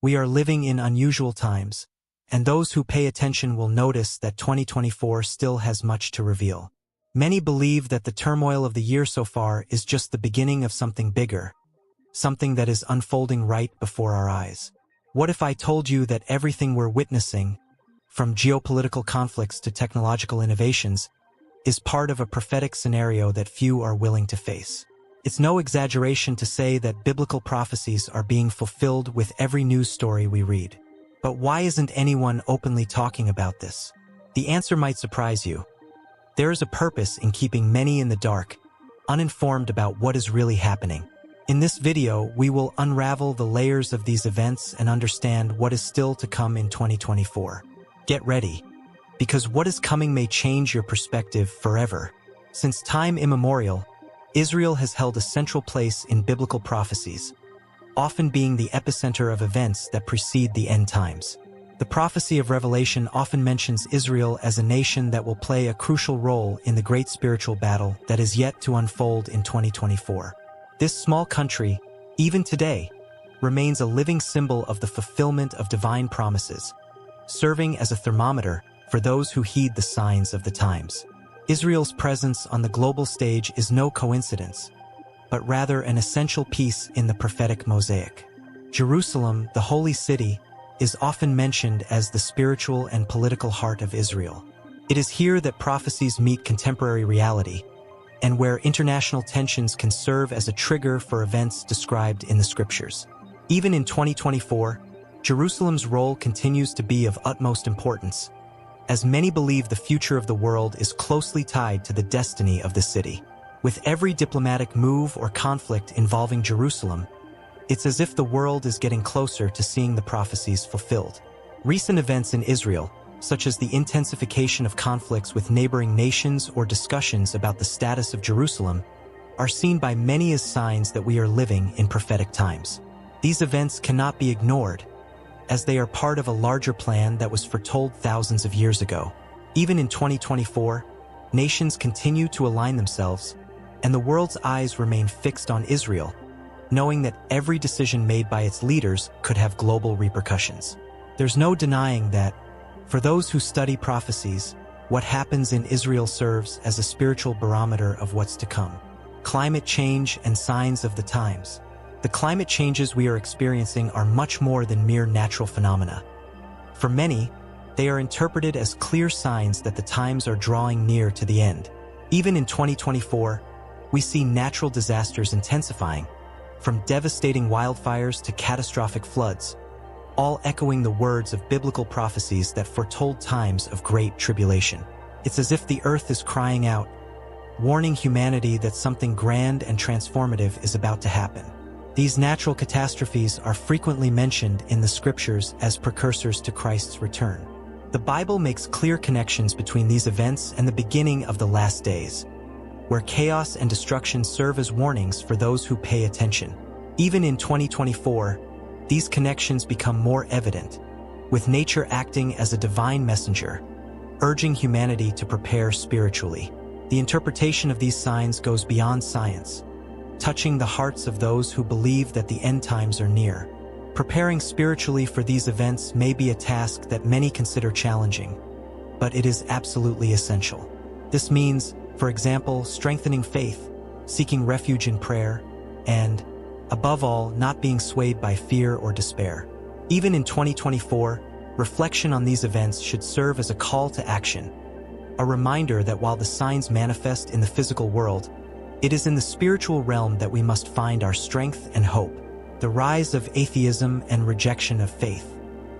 We are living in unusual times, and those who pay attention will notice that 2024 still has much to reveal. Many believe that the turmoil of the year so far is just the beginning of something bigger, something that is unfolding right before our eyes. What if I told you that everything we're witnessing, from geopolitical conflicts to technological innovations, is part of a prophetic scenario that few are willing to face? It's no exaggeration to say that biblical prophecies are being fulfilled with every news story we read. But why isn't anyone openly talking about this? The answer might surprise you. There is a purpose in keeping many in the dark, uninformed about what is really happening. In this video, we will unravel the layers of these events and understand what is still to come in 2024. Get ready, because what is coming may change your perspective forever. Since time immemorial, Israel has held a central place in biblical prophecies, often being the epicenter of events that precede the end times. The prophecy of Revelation often mentions Israel as a nation that will play a crucial role in the great spiritual battle that is yet to unfold in 2024. This small country, even today, remains a living symbol of the fulfillment of divine promises, serving as a thermometer for those who heed the signs of the times. Israel's presence on the global stage is no coincidence, but rather an essential piece in the prophetic mosaic. Jerusalem, the holy city, is often mentioned as the spiritual and political heart of Israel. It is here that prophecies meet contemporary reality, and where international tensions can serve as a trigger for events described in the scriptures. Even in 2024, Jerusalem's role continues to be of utmost importance, as many believe the future of the world is closely tied to the destiny of the city. With every diplomatic move or conflict involving Jerusalem, it's as if the world is getting closer to seeing the prophecies fulfilled. Recent events in Israel, such as the intensification of conflicts with neighboring nations or discussions about the status of Jerusalem, are seen by many as signs that we are living in prophetic times. These events cannot be ignored, as they are part of a larger plan that was foretold thousands of years ago. Even in 2024, nations continue to align themselves, and the world's eyes remain fixed on Israel, knowing that every decision made by its leaders could have global repercussions. There's no denying that, for those who study prophecies, what happens in Israel serves as a spiritual barometer of what's to come. Climate change and signs of the times. The climate changes we are experiencing are much more than mere natural phenomena. For many, they are interpreted as clear signs that the times are drawing near to the end. Even in 2024, we see natural disasters intensifying, from devastating wildfires to catastrophic floods, all echoing the words of biblical prophecies that foretold times of great tribulation. It's as if the earth is crying out, warning humanity that something grand and transformative is about to happen. These natural catastrophes are frequently mentioned in the scriptures as precursors to Christ's return. The Bible makes clear connections between these events and the beginning of the last days, where chaos and destruction serve as warnings for those who pay attention. Even in 2024, these connections become more evident, with nature acting as a divine messenger, urging humanity to prepare spiritually. The interpretation of these signs goes beyond science, touching the hearts of those who believe that the end times are near. Preparing spiritually for these events may be a task that many consider challenging, but it is absolutely essential. This means, for example, strengthening faith, seeking refuge in prayer, and, above all, not being swayed by fear or despair. Even in 2024, reflection on these events should serve as a call to action, a reminder that while the signs manifest in the physical world, it is in the spiritual realm that we must find our strength and hope. The rise of atheism and rejection of faith.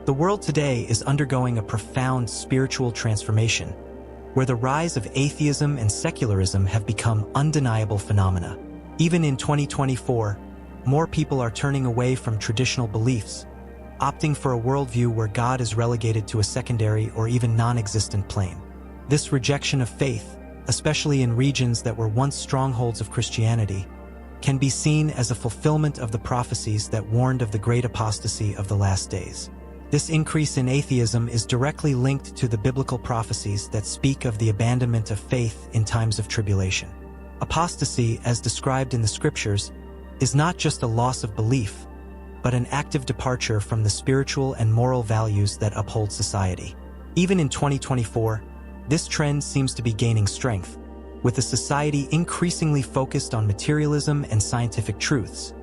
The world today is undergoing a profound spiritual transformation, where the rise of atheism and secularism have become undeniable phenomena. Even in 2024, more people are turning away from traditional beliefs, opting for a worldview where God is relegated to a secondary or even non-existent plane. This rejection of faith, especially in regions that were once strongholds of Christianity, can be seen as a fulfillment of the prophecies that warned of the great apostasy of the last days. This increase in atheism is directly linked to the biblical prophecies that speak of the abandonment of faith in times of tribulation. Apostasy, as described in the scriptures, is not just a loss of belief, but an active departure from the spiritual and moral values that uphold society. Even in 2024, this trend seems to be gaining strength, with a society increasingly focused on materialism and scientific truths,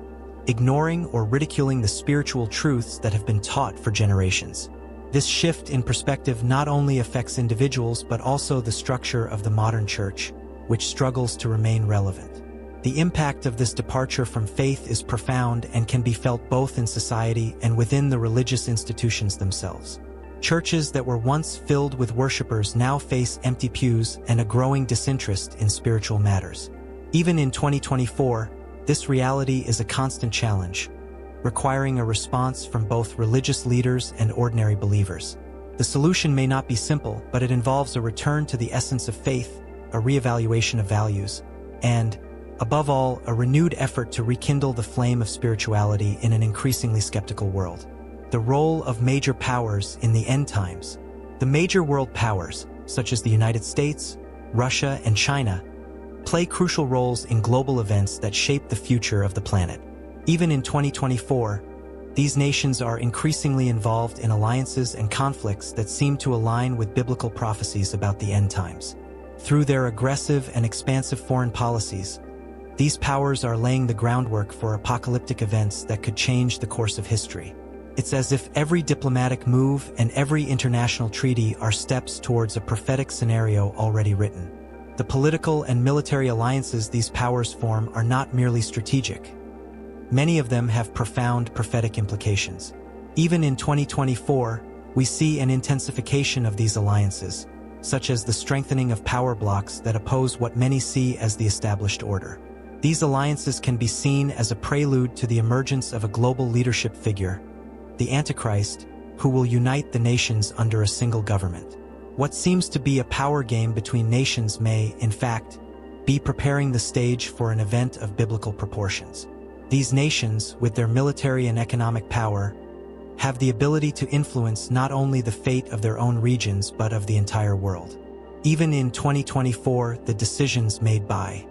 ignoring or ridiculing the spiritual truths that have been taught for generations. This shift in perspective not only affects individuals but also the structure of the modern church, which struggles to remain relevant. The impact of this departure from faith is profound and can be felt both in society and within the religious institutions themselves. Churches that were once filled with worshipers now face empty pews and a growing disinterest in spiritual matters. Even in 2024, this reality is a constant challenge, requiring a response from both religious leaders and ordinary believers. The solution may not be simple, but it involves a return to the essence of faith, a reevaluation of values, and, above all, a renewed effort to rekindle the flame of spirituality in an increasingly skeptical world. The role of major powers in the end times. The major world powers, such as the United States, Russia, and China, play crucial roles in global events that shape the future of the planet. Even in 2024, these nations are increasingly involved in alliances and conflicts that seem to align with biblical prophecies about the end times. Through their aggressive and expansive foreign policies, these powers are laying the groundwork for apocalyptic events that could change the course of history. It's as if every diplomatic move and every international treaty are steps towards a prophetic scenario already written. The political and military alliances these powers form are not merely strategic. Many of them have profound prophetic implications. Even in 2024, we see an intensification of these alliances, such as the strengthening of power blocks that oppose what many see as the established order. These alliances can be seen as a prelude to the emergence of a global leadership figure, the Antichrist, who will unite the nations under a single government. What seems to be a power game between nations may, in fact, be preparing the stage for an event of biblical proportions. These nations, with their military and economic power, have the ability to influence not only the fate of their own regions but of the entire world. Even in 2024, the decisions made by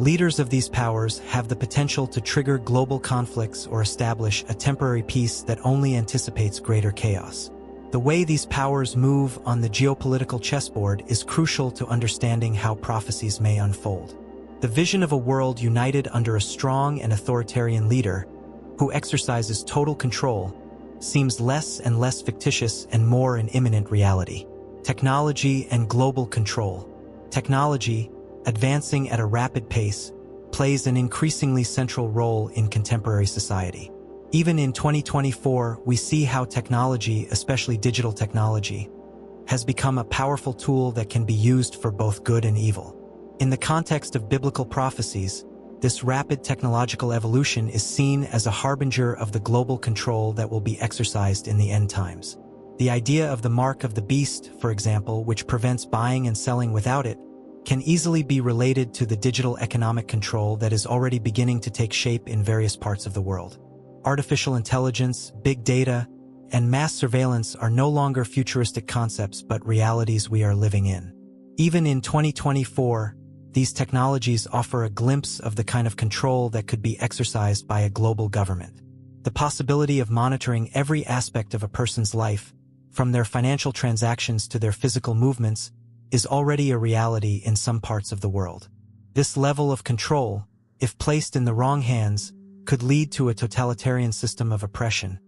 leaders of these powers have the potential to trigger global conflicts or establish a temporary peace that only anticipates greater chaos. The way these powers move on the geopolitical chessboard is crucial to understanding how prophecies may unfold. The vision of a world united under a strong and authoritarian leader, who exercises total control, seems less and less fictitious and more an imminent reality. Technology and global control. Technology, advancing at a rapid pace, plays an increasingly central role in contemporary society. Even in 2024, we see how technology, especially digital technology, has become a powerful tool that can be used for both good and evil. In the context of biblical prophecies, this rapid technological evolution is seen as a harbinger of the global control that will be exercised in the end times. The idea of the mark of the beast, for example, which prevents buying and selling without it, can easily be related to the digital economic control that is already beginning to take shape in various parts of the world. Artificial intelligence, big data, and mass surveillance are no longer futuristic concepts but realities we are living in. Even in 2024, these technologies offer a glimpse of the kind of control that could be exercised by a global government. The possibility of monitoring every aspect of a person's life, from their financial transactions to their physical movements, is already a reality in some parts of the world. This level of control, if placed in the wrong hands, could lead to a totalitarian system of oppression,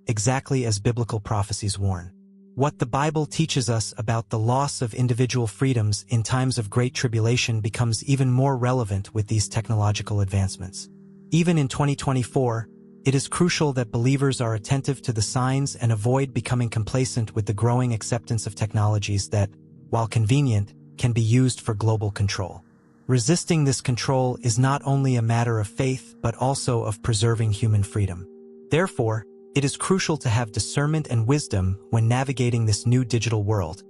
exactly as biblical prophecies warn. What the Bible teaches us about the loss of individual freedoms in times of great tribulation becomes even more relevant with these technological advancements. Even in 2024, it is crucial that believers are attentive to the signs and avoid becoming complacent with the growing acceptance of technologies that, while convenient, can be used for global control. Resisting this control is not only a matter of faith but also of preserving human freedom. Therefore, it is crucial to have discernment and wisdom when navigating this new digital world,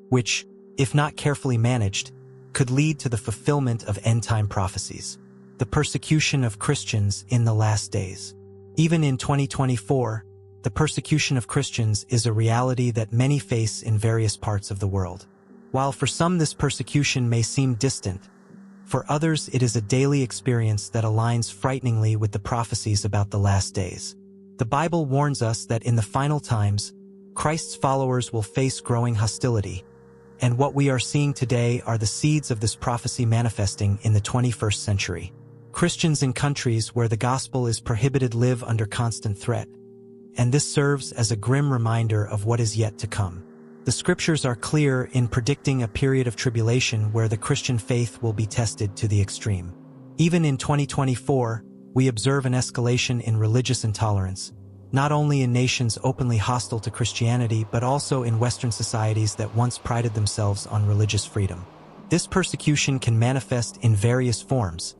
which, if not carefully managed, could lead to the fulfillment of end-time prophecies. The persecution of Christians in the last days. Even in 2024, the persecution of Christians is a reality that many face in various parts of the world. While for some this persecution may seem distant, for others it is a daily experience that aligns frighteningly with the prophecies about the last days. The Bible warns us that in the final times, Christ's followers will face growing hostility, and what we are seeing today are the seeds of this prophecy manifesting in the 21st century. Christians in countries where the gospel is prohibited live under constant threat, and this serves as a grim reminder of what is yet to come. The scriptures are clear in predicting a period of tribulation where the Christian faith will be tested to the extreme. Even in 2024, we observe an escalation in religious intolerance, not only in nations openly hostile to Christianity but also in Western societies that once prided themselves on religious freedom. This persecution can manifest in various forms,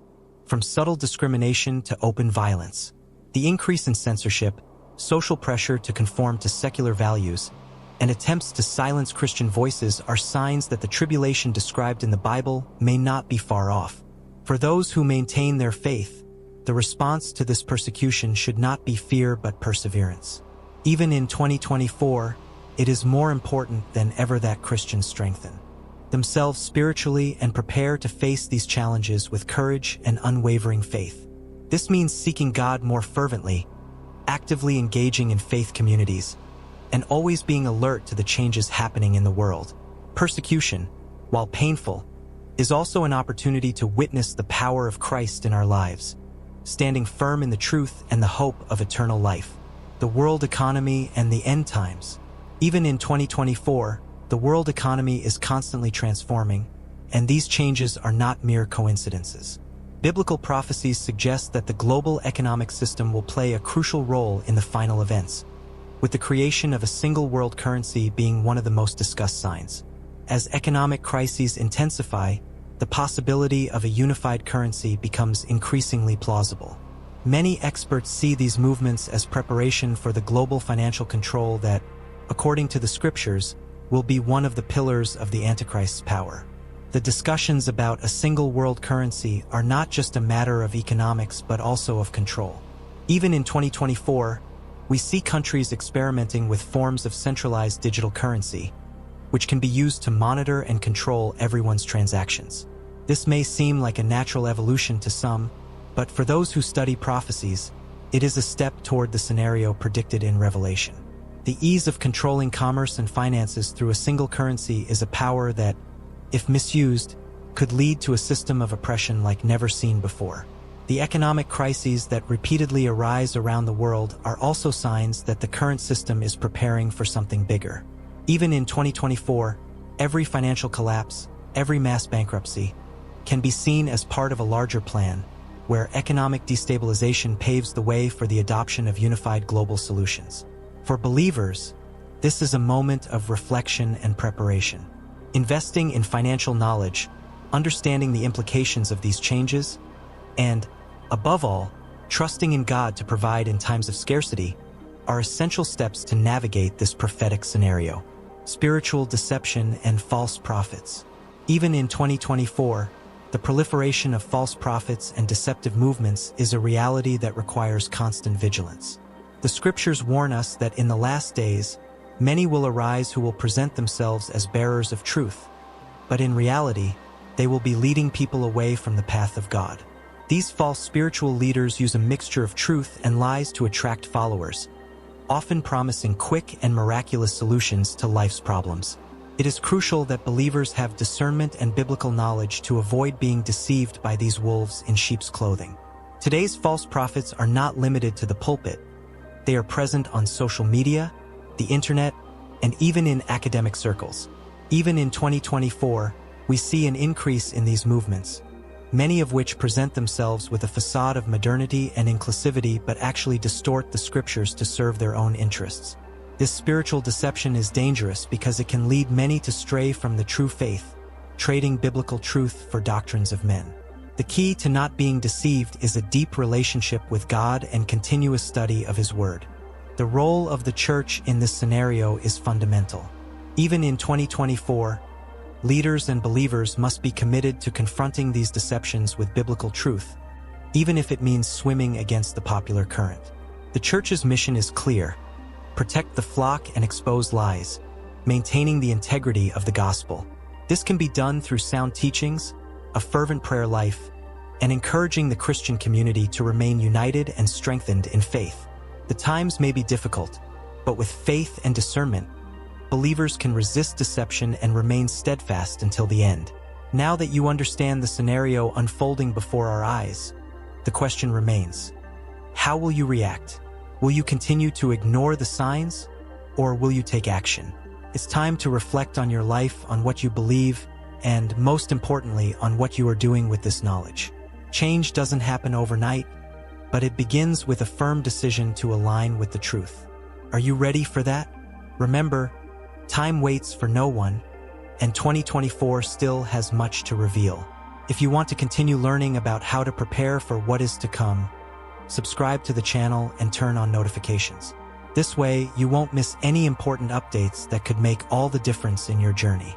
from subtle discrimination to open violence. The increase in censorship, social pressure to conform to secular values, and attempts to silence Christian voices are signs that the tribulation described in the Bible may not be far off. For those who maintain their faith, the response to this persecution should not be fear but perseverance. Even in 2024, it is more important than ever that Christians strengthen themselves spiritually and prepare to face these challenges with courage and unwavering faith. This means seeking God more fervently, actively engaging in faith communities, and always being alert to the changes happening in the world. Persecution, while painful, is also an opportunity to witness the power of Christ in our lives, standing firm in the truth and the hope of eternal life. The world economy and the end times. Even in 2024, the world economy is constantly transforming, and these changes are not mere coincidences. Biblical prophecies suggest that the global economic system will play a crucial role in the final events, with the creation of a single world currency being one of the most discussed signs. As economic crises intensify, the possibility of a unified currency becomes increasingly plausible. Many experts see these movements as preparation for the global financial control that, according to the scriptures, will be one of the pillars of the Antichrist's power. The discussions about a single world currency are not just a matter of economics but also of control. Even in 2024, we see countries experimenting with forms of centralized digital currency, which can be used to monitor and control everyone's transactions. This may seem like a natural evolution to some, but for those who study prophecies, it is a step toward the scenario predicted in Revelation. The ease of controlling commerce and finances through a single currency is a power that, if misused, could lead to a system of oppression like never seen before. The economic crises that repeatedly arise around the world are also signs that the current system is preparing for something bigger. Even in 2024, every financial collapse, every mass bankruptcy, can be seen as part of a larger plan, where economic destabilization paves the way for the adoption of unified global solutions. For believers, this is a moment of reflection and preparation. Investing in financial knowledge, understanding the implications of these changes, and, above all, trusting in God to provide in times of scarcity are essential steps to navigate this prophetic scenario. Spiritual deception and false prophets. Even in 2024, the proliferation of false prophets and deceptive movements is a reality that requires constant vigilance. The scriptures warn us that in the last days, many will arise who will present themselves as bearers of truth, but in reality, they will be leading people away from the path of God. These false spiritual leaders use a mixture of truth and lies to attract followers, often promising quick and miraculous solutions to life's problems. It is crucial that believers have discernment and biblical knowledge to avoid being deceived by these wolves in sheep's clothing. Today's false prophets are not limited to the pulpit. They are present on social media, the internet, and even in academic circles. Even in 2024, we see an increase in these movements, many of which present themselves with a facade of modernity and inclusivity but actually distort the scriptures to serve their own interests. This spiritual deception is dangerous because it can lead many to stray from the true faith, trading biblical truth for doctrines of men. The key to not being deceived is a deep relationship with God and continuous study of His Word. The role of the church in this scenario is fundamental. Even in 2024, leaders and believers must be committed to confronting these deceptions with biblical truth, even if it means swimming against the popular current. The church's mission is clear: protect the flock and expose lies, maintaining the integrity of the gospel. This can be done through sound teachings, a fervent prayer life, and encouraging the Christian community to remain united and strengthened in faith. The times may be difficult, but with faith and discernment, believers can resist deception and remain steadfast until the end. Now that you understand the scenario unfolding before our eyes, the question remains: how will you react? Will you continue to ignore the signs, or will you take action? It's time to reflect on your life, on what you believe, and most importantly, on what you are doing with this knowledge. Change doesn't happen overnight, but it begins with a firm decision to align with the truth. Are you ready for that? Remember, time waits for no one, and 2024 still has much to reveal. If you want to continue learning about how to prepare for what is to come, subscribe to the channel and turn on notifications. This way, you won't miss any important updates that could make all the difference in your journey.